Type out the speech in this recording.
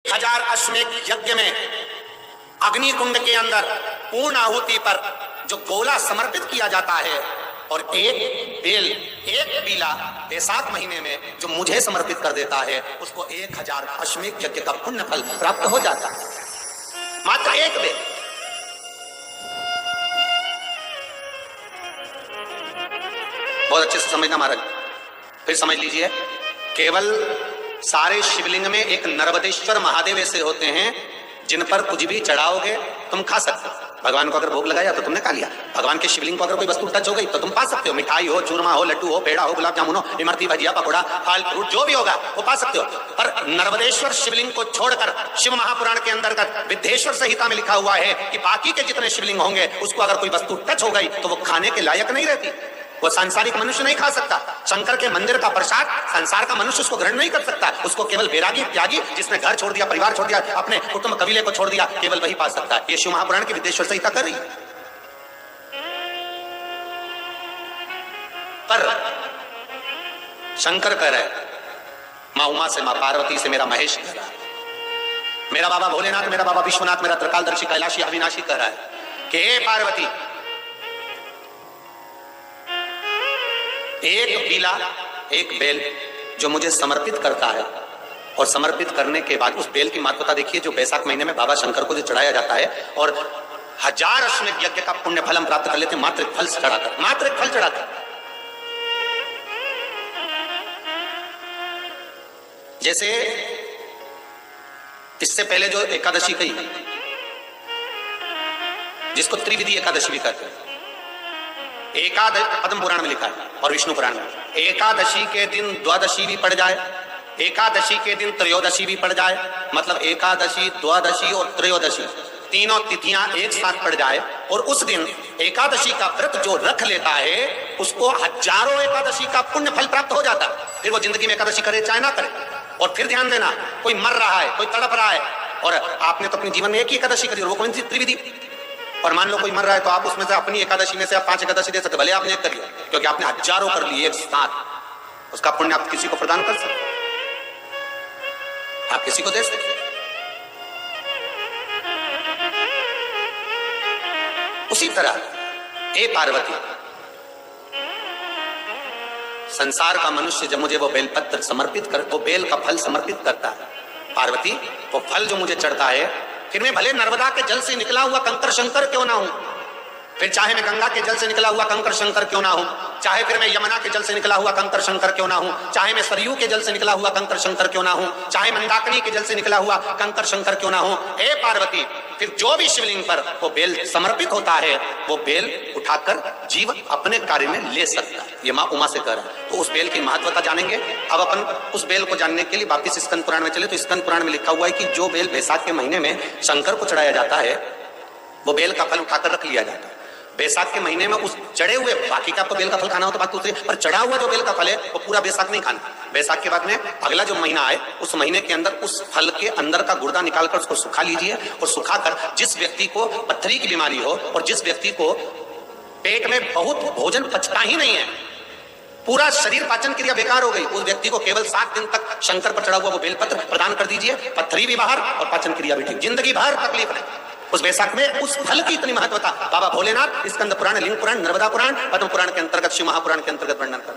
1000 अश्वमेध यज्ञ में अग्निकुंड के अंदर पूर्ण आहुति पर जो गोला समर्पित किया जाता है और एक बेल, एक बीला बैसाख महीने में जो मुझे समर्पित कर देता है, उसको 1000 अश्वमेध यज्ञ का पुण्य फल प्राप्त हो जाता है। मात्र एक बेल। बहुत अच्छे से समझना महाराज, फिर समझ लीजिए। केवल सारे शिवलिंग में एक नर्मदेश्वर महादेव ऐसे होते हैं जिन पर कुछ भी चढ़ाओगे तुम खा सकते हो। भगवान को अगर भोग लगाया तो तुमने खा लिया। भगवान के शिवलिंग को अगर कोई वस्तु टच हो गई तो तुम पा सकते हो। मिठाई हो, चूरमा हो, लड्डू हो, पेड़ा हो, गुलाब जामुन हो, इमरती, भजिया, पकौड़ा, फल फ्रूट जो भी होगा वो पा सकते हो। पर नर्मदेश्वर शिवलिंग को छोड़कर शिव महापुराण के अंतर्गत विद्धेश्वर संहिता में लिखा हुआ है कि बाकी के जितने शिवलिंग होंगे उसको अगर कोई वस्तु टच हो गई तो वो खाने के लायक नहीं रहती। वो सांसारिक मनुष्य नहीं खा सकता। शंकर के मंदिर का प्रसाद संसार का मनुष्य उसको ग्रहण नहीं कर सकता। उसको केवल वैरागी, त्यागी, जिसने घर छोड़ दिया, परिवार छोड़ दिया, अपने कुटुंब कबीले को छोड़ दिया, केवल वही पा सकता है। ये शिव महापुराण की विद्धेश्वर संहिता कर रही है। पर शंकर कह रहे, मां उमा से, मां पार्वती से मेरा महेश कह रहा है, मेरा बाबा भोलेनाथ, मेरा बाबा विश्वनाथ, मेरा त्रिकालदर्शी कैलाशी अविनाशी कह रहा है कि हे पार्वती, एक बीला, एक बेल जो मुझे समर्पित करता है और समर्पित करने के बाद उस बेल की महत्वता देखिए, जो बैसाख महीने में बाबा शंकर को जो चढ़ाया जाता है और 1000 अश्वमेध यज्ञ का पुण्य फल हम प्राप्त कर लेते हैं मात्र एक फल चढ़ाकर, मात्र एक फल चढ़ाकर। जैसे इससे पहले जो एकादशी कही, जिसको त्रिविधि एकादशी भी कहते हैं, पद्म पुराण में लिखा है और विष्णु पुराण में, एकादशी के दिन द्वादशी भी पड़ जाए, एकादशी के दिन त्रयोदशी भी पड़ जाए, मतलब एकादशी, द्वादशी और त्रयोदशी तीनों तिथियां एक साथ पड़ जाए और उस दिन एकादशी का व्रत जो रख लेता है उसको हजारों एकादशी का पुण्य फल प्राप्त हो जाता है। फिर वो जिंदगी में एकादशी करे चाहे ना करे। और फिर ध्यान देना, कोई मर रहा है, कोई तड़प रहा है और आपने तो अपने जीवन में एक ही एकादशी करी, वो कौन सी? त्रिविधि। और मान लो कोई मर रहा है तो आप उसमें से अपनी एकादशी में से आप 5 एकादशी दे सकते, भले आपने एक कर लिया, क्योंकि आपने हजारों कर लिए एक साथ, उसका पुण्य आप किसी को प्रदान कर सकते, आप किसी को दे सकते। उसी तरह हे पार्वती, संसार का मनुष्य जब मुझे वो बेलपत्र समर्पित कर, वो बेल का फल समर्पित करता है, पार्वती वो फल जो मुझे चढ़ता है, फिर मैं भले नर्मदा के जल से निकला हुआ कंकर शंकर क्यों ना हूं, फिर चाहे मैं गंगा के जल से निकला हुआ कंकर शंकर क्यों ना हूं, चाहे फिर मैं यमुना के जल से निकला हुआ कंकर शंकर क्यों ना हूं, चाहे मैं सरयू के जल से निकला हुआ कंकर शंकर क्यों ना हूं, चाहे मंदाकिनी के जल से निकला हुआ कंकर शंकर क्यों ना हूं, हे पार्वती, फिर जो भी शिवलिंग पर वो बेल समर्पित होता है वो बेल उठाकर जीव अपने कार्य में ले सकता है। ये मां उमा से कह रहा है। तो उस बेल की महत्वता जानेंगे। अब अपन उस बेल को जानने के लिए वापिस स्कंद पुराण में चले तो स्कंद पुराण में लिखा हुआ है कि जो बेल बैसाख के महीने में शंकर को चढ़ाया जाता है वो बेल का फल उठाकर रख लिया जाता है। बैसाख के महीने में उस चढ़े हुए, बाकी का आपको बेल का फल खाना हो तो बात दूसरी, पर चढ़ा हुआ जो बेल का फल है वो पूरा बैसाख नहीं खाना। बैसाख के बाद में अगला जो महीना आए उस महीने के अंदर उस फल के अंदर का गुर्दा निकालकर उसको सुखा लीजिए और सुखाकर जिस व्यक्ति को पथरी की बीमारी हो और जिस व्यक्ति को पेट में बहुत भोजन पचता ही नहीं है, पूरा शरीर पाचन क्रिया बेकार हो गई, उस व्यक्ति को केवल 7 दिन तक शंकर पर चढ़ा हुआ वो बेलपत्र प्रदान कर दीजिए। पथरी भी बाहर और पाचन क्रिया भी ठीक, जिंदगी भर तकलीफ नहीं। उस बैसाख में उस फल की इतनी महत्वता बाबा भोलेनाथ स्कंद पुराण, लिंग पुराण, नर्मदा पुराण, पद्म पुराण के अंतर्गत, शिव महापुराण के अंतर्गत वर्णन कर